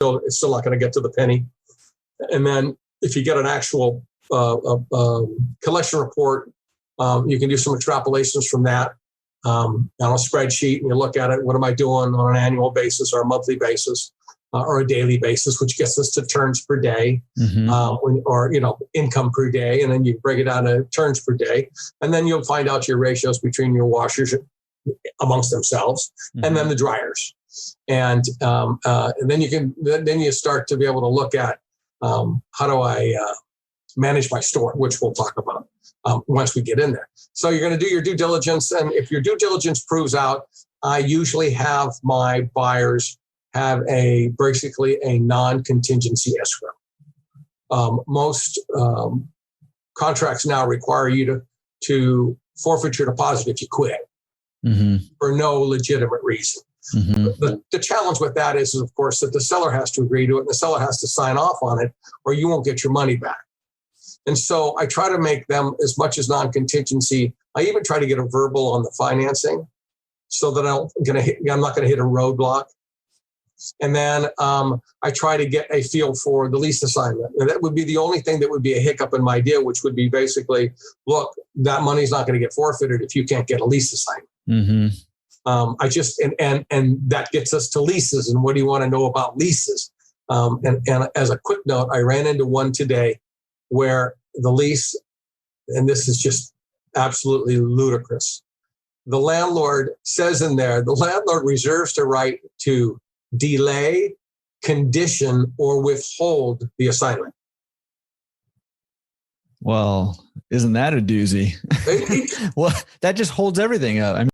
it's still not going to get to the penny. And then if you get an actual collection report, you can do some extrapolations from that on a spreadsheet, and you look at it. What am I doing on an annual basis or a monthly basis or a daily basis, which gets us to turns per day, or income per day, and then you break it down to turns per day, and then you'll find out your ratios between your washers amongst themselves, and then the dryers, and then you start to be able to look at how do I manage my store, which we'll talk about once we get in there. So you're going to do your due diligence, and if your due diligence proves out, I usually have my buyers have basically a non-contingency escrow. Most contracts now require you to forfeit your deposit if you quit for no legitimate reason. The challenge with that is, of course, that the seller has to agree to it, and the seller has to sign off on it, or you won't get your money back. And so I try to make them as much as non-contingency. I even try to get a verbal on the financing so that I'm not going to hit a roadblock. And then I try to get a feel for the lease assignment. And that would be the only thing that would be a hiccup in my deal, which would be basically, look, that money's not going to get forfeited if you can't get a lease assignment. And that gets us to leases. And what do you want to know about leases? And as a quick note, I ran into one today where the lease, and this is just absolutely ludicrous. The landlord says in there, the landlord reserves the right to delay, condition, or withhold the assignment. Well, isn't that a doozy? Well, that just holds everything up. I mean,